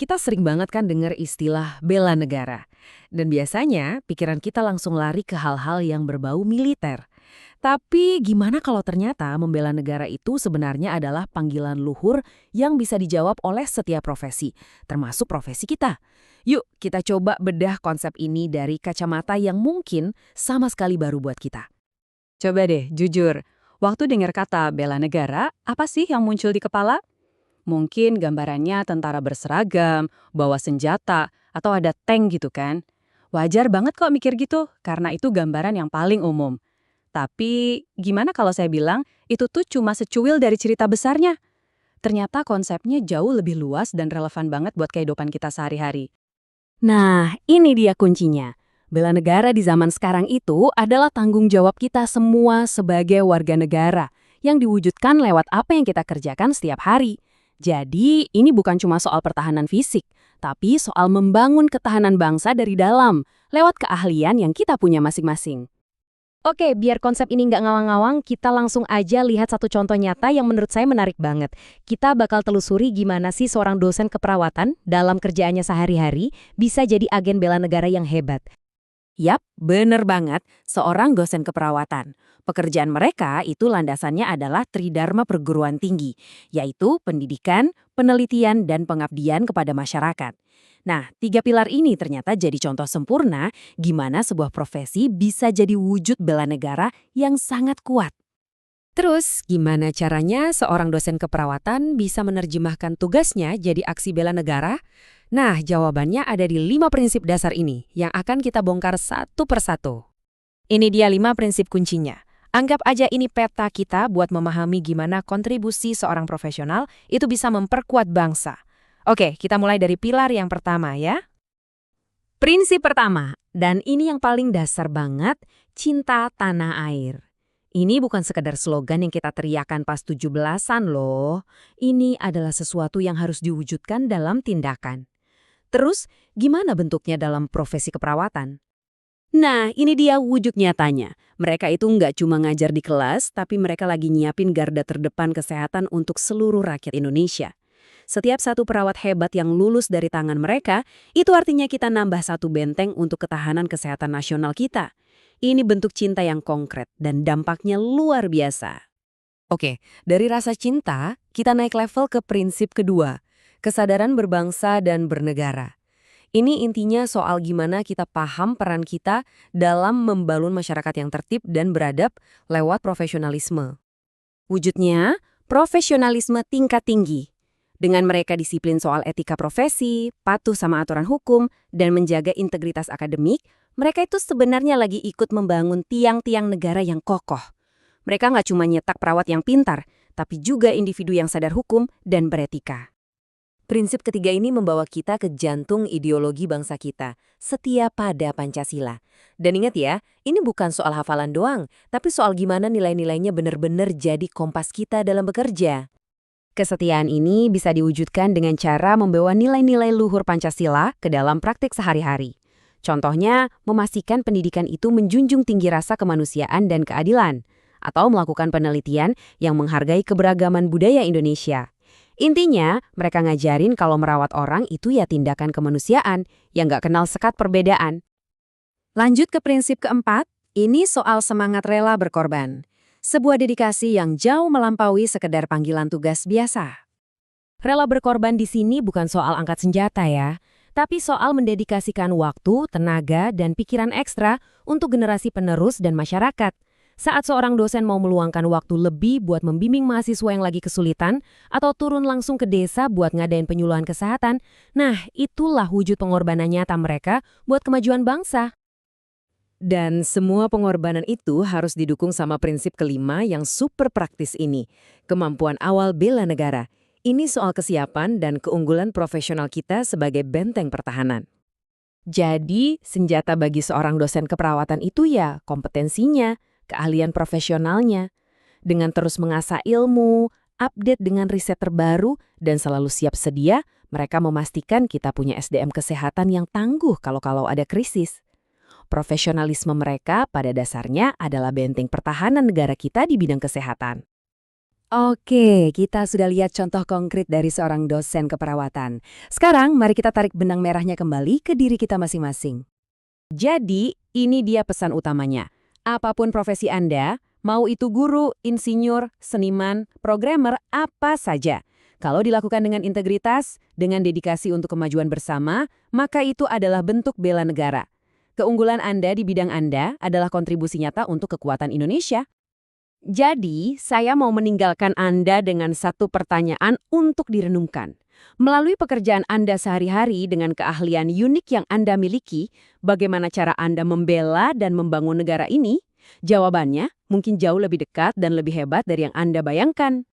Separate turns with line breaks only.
Kita sering banget kan dengar istilah bela negara. Dan biasanya pikiran kita langsung lari ke hal-hal yang berbau militer. Tapi gimana kalau ternyata membela negara itu sebenarnya adalah panggilan luhur yang bisa dijawab oleh setiap profesi, termasuk profesi kita? Yuk kita coba bedah konsep ini dari kacamata yang mungkin sama sekali baru buat kita.
Coba deh, jujur. Waktu dengar kata bela negara, apa sih yang muncul di kepala? Mungkin gambarannya tentara berseragam, bawa senjata, atau ada tank gitu kan? Wajar banget kok mikir gitu, karena itu gambaran yang paling umum. Tapi, gimana kalau saya bilang, itu tuh cuma secuil dari cerita besarnya? Ternyata konsepnya jauh lebih luas dan relevan banget buat kehidupan kita sehari-hari. Nah, ini dia kuncinya. Bela negara di zaman sekarang itu adalah tanggung jawab kita semua sebagai warga negara yang diwujudkan lewat apa yang kita kerjakan setiap hari. Jadi, ini bukan cuma soal pertahanan fisik, tapi soal membangun ketahanan bangsa dari dalam, lewat keahlian yang kita punya masing-masing.
Oke, biar konsep ini nggak ngawang-ngawang, kita langsung aja lihat satu contoh nyata yang menurut saya menarik banget. Kita bakal telusuri gimana sih seorang dosen keperawatan dalam kerjaannya sehari-hari bisa jadi agen bela negara yang hebat.
Yap, bener banget, seorang dosen keperawatan. Pekerjaan mereka itu landasannya adalah Tridharma Perguruan Tinggi, yaitu pendidikan, penelitian, dan pengabdian kepada masyarakat. Nah, 3 pilar ini ternyata jadi contoh sempurna gimana sebuah profesi bisa jadi wujud bela negara yang sangat kuat. Terus, gimana caranya seorang dosen keperawatan bisa menerjemahkan tugasnya jadi aksi bela negara? Nah, jawabannya ada di 5 prinsip dasar ini yang akan kita bongkar satu persatu. Ini dia 5 prinsip kuncinya. Anggap aja ini peta kita buat memahami gimana kontribusi seorang profesional itu bisa memperkuat bangsa. Oke, kita mulai dari pilar yang pertama ya. Prinsip pertama, dan ini yang paling dasar banget, cinta tanah air. Ini bukan sekedar slogan yang kita teriakan pas 17-an loh. Ini adalah sesuatu yang harus diwujudkan dalam tindakan. Terus, gimana bentuknya dalam profesi keperawatan? Nah, ini dia wujud nyatanya. Mereka itu nggak cuma ngajar di kelas, tapi mereka lagi nyiapin garda terdepan kesehatan untuk seluruh rakyat Indonesia. Setiap satu perawat hebat yang lulus dari tangan mereka, itu artinya kita nambah satu benteng untuk ketahanan kesehatan nasional kita. Ini bentuk cinta yang konkret dan dampaknya luar biasa. Oke, dari rasa cinta, kita naik level ke prinsip kedua, kesadaran berbangsa dan bernegara. Ini intinya soal gimana kita paham peran kita dalam membangun masyarakat yang tertib dan beradab lewat profesionalisme. Wujudnya, profesionalisme tingkat tinggi. Dengan mereka disiplin soal etika profesi, patuh sama aturan hukum, dan menjaga integritas akademik, mereka itu sebenarnya lagi ikut membangun tiang-tiang negara yang kokoh. Mereka nggak cuma nyetak perawat yang pintar, tapi juga individu yang sadar hukum dan beretika. Prinsip ketiga ini membawa kita ke jantung ideologi bangsa kita, setia pada Pancasila. Dan ingat ya, ini bukan soal hafalan doang, tapi soal gimana nilai-nilainya benar-benar jadi kompas kita dalam bekerja. Kesetiaan ini bisa diwujudkan dengan cara membawa nilai-nilai luhur Pancasila ke dalam praktik sehari-hari. Contohnya, memastikan pendidikan itu menjunjung tinggi rasa kemanusiaan dan keadilan, atau melakukan penelitian yang menghargai keberagaman budaya Indonesia. Intinya, mereka ngajarin kalau merawat orang itu ya tindakan kemanusiaan yang nggak kenal sekat perbedaan. Lanjut ke prinsip keempat, ini soal semangat rela berkorban. Sebuah dedikasi yang jauh melampaui sekedar panggilan tugas biasa. Rela berkorban di sini bukan soal angkat senjata ya, tapi soal mendedikasikan waktu, tenaga, dan pikiran ekstra untuk generasi penerus dan masyarakat. Saat seorang dosen mau meluangkan waktu lebih buat membimbing mahasiswa yang lagi kesulitan, atau turun langsung ke desa buat ngadain penyuluhan kesehatan, nah itulah wujud pengorbanan nyata mereka buat kemajuan bangsa. Dan semua pengorbanan itu harus didukung sama prinsip kelima yang super praktis ini, kemampuan awal bela negara. Ini soal kesiapan dan keunggulan profesional kita sebagai benteng pertahanan. Jadi, senjata bagi seorang dosen keperawatan itu ya kompetensinya, keahlian profesionalnya. Dengan terus mengasah ilmu, update dengan riset terbaru, dan selalu siap sedia, mereka memastikan kita punya SDM kesehatan yang tangguh kalau ada krisis. Profesionalisme mereka pada dasarnya adalah benteng pertahanan negara kita di bidang kesehatan. Oke, kita sudah lihat contoh konkret dari seorang dosen keperawatan. Sekarang, mari kita tarik benang merahnya kembali ke diri kita masing-masing. Jadi, ini dia pesan utamanya. Apapun profesi Anda, mau itu guru, insinyur, seniman, programmer, apa saja. Kalau dilakukan dengan integritas, dengan dedikasi untuk kemajuan bersama, maka itu adalah bentuk bela negara. Keunggulan Anda di bidang Anda adalah kontribusi nyata untuk kekuatan Indonesia. Jadi, saya mau meninggalkan Anda dengan satu pertanyaan untuk direnungkan. Melalui pekerjaan Anda sehari-hari dengan keahlian unik yang Anda miliki, bagaimana cara Anda membela dan membangun negara ini? Jawabannya mungkin jauh lebih dekat dan lebih hebat dari yang Anda bayangkan.